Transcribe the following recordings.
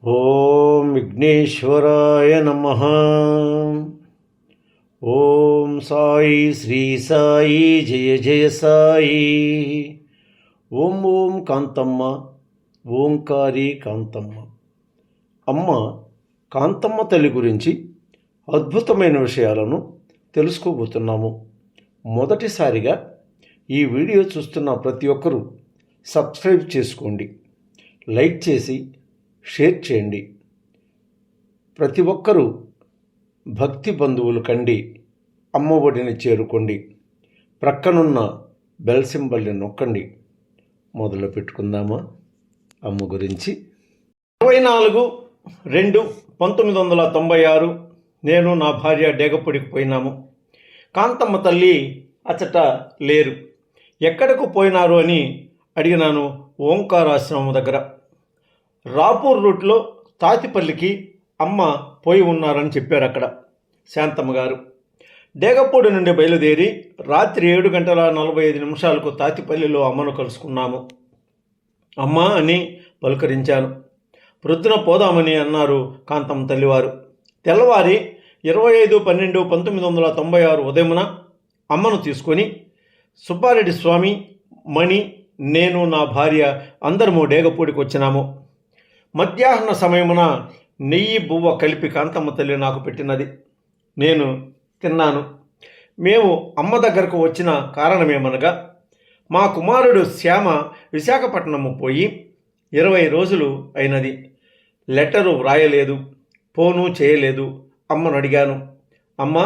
ఓం విఘ్నేశ్వరాయ నమః. ఓం సాయి శ్రీ సాయి జయ జయ సాయి. ఓం ఓం కాంతమ్మ ఓంకారి కాంతమ్మ. అమ్మ కాంతమ్మ తల్లి గురించి అద్భుతమైన విషయాలను తెలుసుకోబోతున్నాము. మొదటిసారిగా ఈ వీడియో చూస్తున్న ప్రతి ఒక్కరూ సబ్స్క్రైబ్ చేసుకోండి, లైక్ చేసి షేర్ చేయండి. ప్రతి ఒక్కరూ భక్తి బంధువులు కండి అమ్మ ఒడిని చేరుకోండి. ప్రక్కనున్న బెల్ సింబల్ని నొక్కండి. మొదలు పెట్టుకుందామా అమ్మ గురించి. 24/2/1996 నేను నా భార్య డేగపూడికి పోయినాము. కాంతమ్మ తల్లి అచ్చట లేరు. ఎక్కడకు పోయినారు అని అడిగినాను. ఓంకారాశ్రమం దగ్గర రాపూర్ రూట్లో తాతిపల్లికి అమ్మ పోయి ఉన్నారని చెప్పారు అక్కడ శాంతమ్మ గారు. డేగపూడి నుండి బయలుదేరి రాత్రి 7:45 తాతిపల్లిలో అమ్మను కలుసుకున్నాము. అమ్మ అని పలుకరించాను. ప్రొద్దున పోదామని అన్నారు కాంతమ్మ తల్లివారు. తెల్లవారి 25/12/1996 ఉదయమున అమ్మను తీసుకొని సుబ్బారెడ్డి స్వామి, మణి, నేను, నా భార్య అందరము డేగపూడికి వచ్చినాము. మధ్యాహ్న సమయమున నెయ్యి బువ్వ కలిపి కాంతమ్మ తల్లి నాకు పెట్టినది. నేను తిన్నాను. మేము అమ్మ దగ్గరకు వచ్చిన కారణమేమనగా, మా కుమారుడు శ్యామ విశాఖపట్నము పోయి 20 రోజులు అయినది. లెటరు వ్రాయలేదు, ఫోను చేయలేదు. అమ్మను అడిగాను. అమ్మ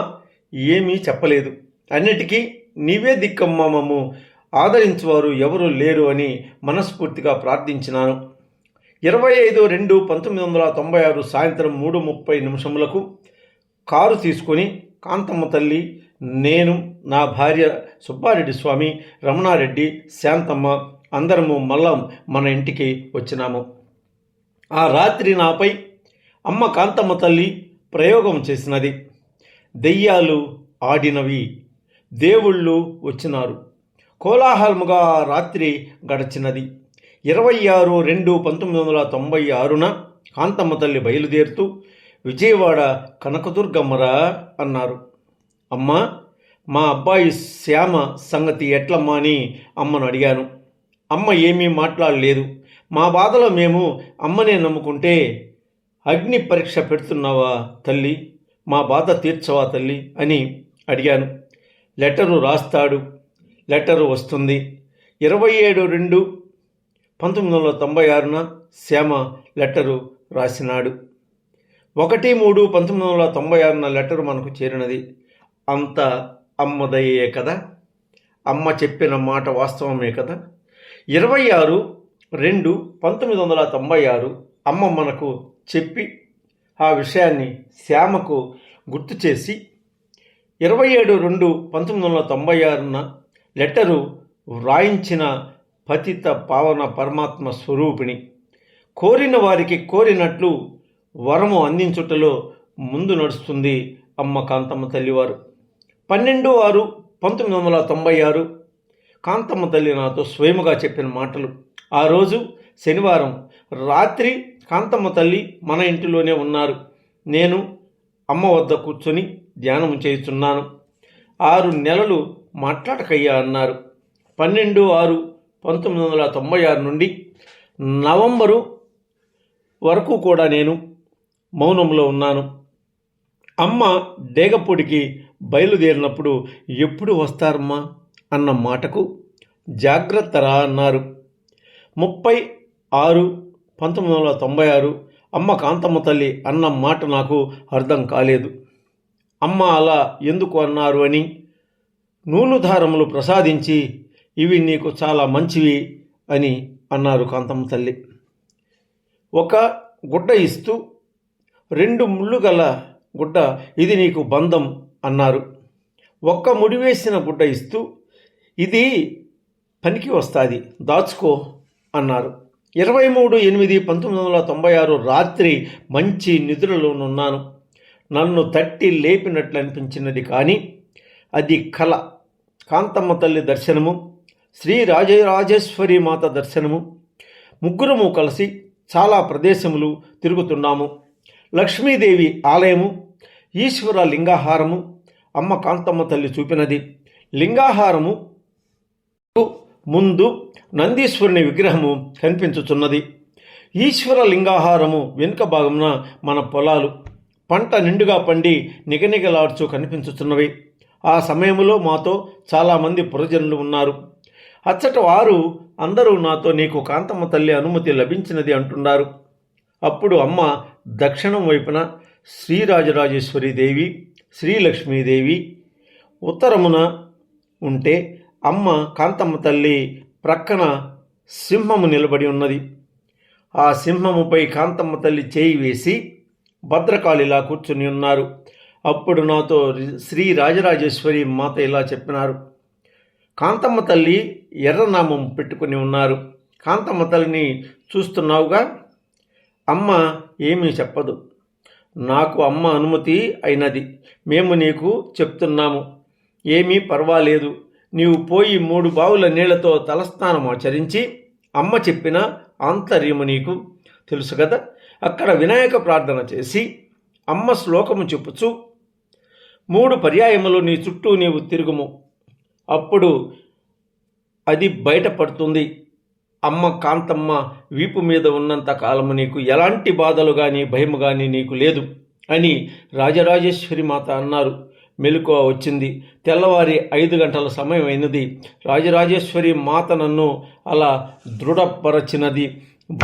ఏమీ చెప్పలేదు. అన్నిటికీ నీవే దిక్కమ్మ, మమ్ము ఆదరించువారు ఎవరూ లేరు అని మనస్ఫూర్తిగా ప్రార్థించినాను. 25/2/1996 సాయంత్రం 3:30 కారు తీసుకొని కాంతమ్మ తల్లి, నేను, నా భార్య సుబ్బారెడ్డి స్వామి, రమణారెడ్డి, శాంతమ్మ అందరము మళ్ళా మన ఇంటికి వచ్చినాము. ఆ రాత్రి నాపై అమ్మ కాంతమ్మ తల్లి ప్రయోగం చేసినది. దెయ్యాలు ఆడినవి, దేవుళ్ళు వచ్చినారు. కోలాహలముగా రాత్రి గడిచినది. 26/2/1996 కాంతమ్మ తల్లి బయలుదేరుతూ విజయవాడ కనకదుర్గమ్మరా అన్నారు. అమ్మ, మా అబ్బాయి శ్యామ సంగతి ఎట్లమ్మా అని అమ్మను అడిగాను. అమ్మ ఏమీ మాట్లాడలేదు. మా బాధలో మేము అమ్మనే నమ్ముకుంటే అగ్ని పరీక్ష పెడుతున్నావా తల్లి, మా బాధ తీర్చవా తల్లి అని అడిగాను. లెటరు రాస్తాడు, లెటరు వస్తుంది. 27/2/1996 శ్యామ లెటరు రాసినాడు. 1/3/1996 లెటరు మనకు చేరినది. అంత అమ్మదయ్యే కదా, అమ్మ చెప్పిన మాట వాస్తవమే కదా. 26/2/1996 అమ్మ మనకు చెప్పి ఆ విషయాన్ని శ్యామకు గుర్తు చేసి 27/2/1996 లెటరు వ్రాయించిన పతిత పావన పరమాత్మ స్వరూపిణి. కోరిన వారికి కోరినట్లు వరము అందించుటలో ముందు నడుస్తుంది అమ్మ కాంతమ్మ తల్లివారు. 12/6/1996 కాంతమ్మ తల్లి నాతో స్వయముగా చెప్పిన మాటలు. ఆ రోజు శనివారం రాత్రి కాంతమ్మ తల్లి మన ఇంటిలోనే ఉన్నారు. నేను అమ్మ వద్ద కూర్చొని ధ్యానం చేస్తున్నాను. 6 నెలలు మాట్లాడకయ్యా అన్నారు. 12/6/1996 నుండి నవంబరు వరకు కూడా నేను మౌనంలో ఉన్నాను. అమ్మ డేగపూడికి బయలుదేరినప్పుడు ఎప్పుడు వస్తారమ్మా అన్న మాటకు జాగ్రత్తరా అన్నారు. 30/6/1996 అమ్మ కాంతమ్మ తల్లి అన్న మాట నాకు అర్థం కాలేదు. అమ్మ అలా ఎందుకు అన్నారు అని నూలుధారములు ప్రసాదించి ఇవి నీకు చాలా మంచివి అని అన్నారు కాంతమ్మ తల్లి. ఒక గుడ్డ ఇస్తూ 2 ముళ్ళు గల గుడ్డ, ఇది నీకు బంధం అన్నారు. ఒక్క ముడివేసిన గుడ్డ ఇస్తూ ఇది పనికి వస్తుంది, దాచుకో అన్నారు. 23/8/1996 రాత్రి మంచి నిద్రలోనున్నాను. నన్ను తట్టి లేపినట్లు అనిపించినది, కానీ అది కల. కాంతమ్మ తల్లి దర్శనము, శ్రీ రాజరాజేశ్వరి మాత దర్శనము, ముగ్గురము కలిసి చాలా ప్రదేశములు తిరుగుతున్నాము. లక్ష్మీదేవి ఆలయము, ఈశ్వర లింగాహారము అమ్మ కాంతమ్మ తల్లి చూపినది. లింగాహారము ముందు నందీశ్వరుని విగ్రహము కనిపించుచున్నది. ఈశ్వర లింగాహారము వెనుక భాగమున మన పొలాలు, పంట నిండుగా పండి నిగనిగలాడుచు కనిపించుచున్నవి. ఆ సమయంలో మాతో చాలామంది పురజనులు ఉన్నారు. అచ్చట వారు అందరూ నాతో నీకు కాంతమ్మ తల్లి అనుమతి లభించినది అంటున్నారు. అప్పుడు అమ్మ దక్షిణం వైపున శ్రీరాజరాజేశ్వరి దేవి, శ్రీలక్ష్మీదేవి ఉత్తరమున ఉంటే అమ్మ కాంతమ్మ తల్లి ప్రక్కన సింహము నిలబడి ఉన్నది. ఆ సింహముపై కాంతమ్మ తల్లి చేయి వేసి భద్రకాళిలా కూర్చుని ఉన్నారు. అప్పుడు నాతో శ్రీ రాజరాజేశ్వరి మాత ఇలా చెప్పినారు, కాంతమ్మ తల్లి ఎర్రనామం పెట్టుకుని ఉన్నారు. కాంతమ్మ తల్లిని చూస్తున్నావుగా, అమ్మ ఏమీ చెప్పదు. నాకు అమ్మ అనుమతి అయినది. మేము నీకు చెప్తున్నాము, ఏమీ పర్వాలేదు. నీవు పోయి 3 బావుల నీళ్లతో తలస్నానం ఆచరించి అమ్మ చెప్పిన ఆంతర్యము నీకు తెలుసు కదా, అక్కడ వినాయక ప్రార్థన చేసి అమ్మ శ్లోకము చెప్పుచు 3 పర్యాయములు నీ చుట్టూ నీవు తిరుగుము. అప్పుడు అది బయటపడుతుంది. అమ్మ కాంతమ్మ వీపు మీద ఉన్నంత కాలము నీకు ఎలాంటి బాధలు కానీ భయము కానీ నీకు లేదు అని రాజరాజేశ్వరి మాత అన్నారు. మెలకువ వచ్చింది. తెల్లవారి 5 గంటల సమయం అయినది. రాజరాజేశ్వరి మాత నన్ను అలా దృఢపరచినది.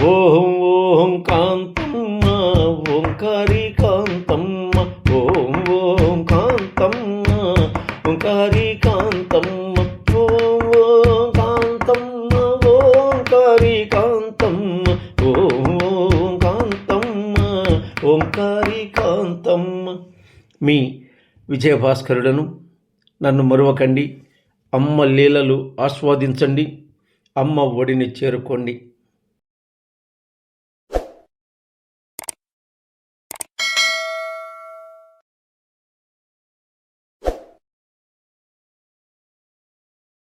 ఓం ఓం కాంతమ్మ ఓంకారి కాంతమ్మ, ఓం ఓం కాంతమ్మ ఓంకారి కాంతమ్మ, ఓం ఓం కాంతమ్మ ఓంకారి కాంతమ్మ, ఓం ఓం కాంతమ్మ ఓంకారి కాంతమ్మ. మీ విజయభాస్కరుడను. నన్ను మరువకండి. అమ్మ లీలలు ఆస్వాదించండి. అమ్మ ఒడిని చేరుకోండి.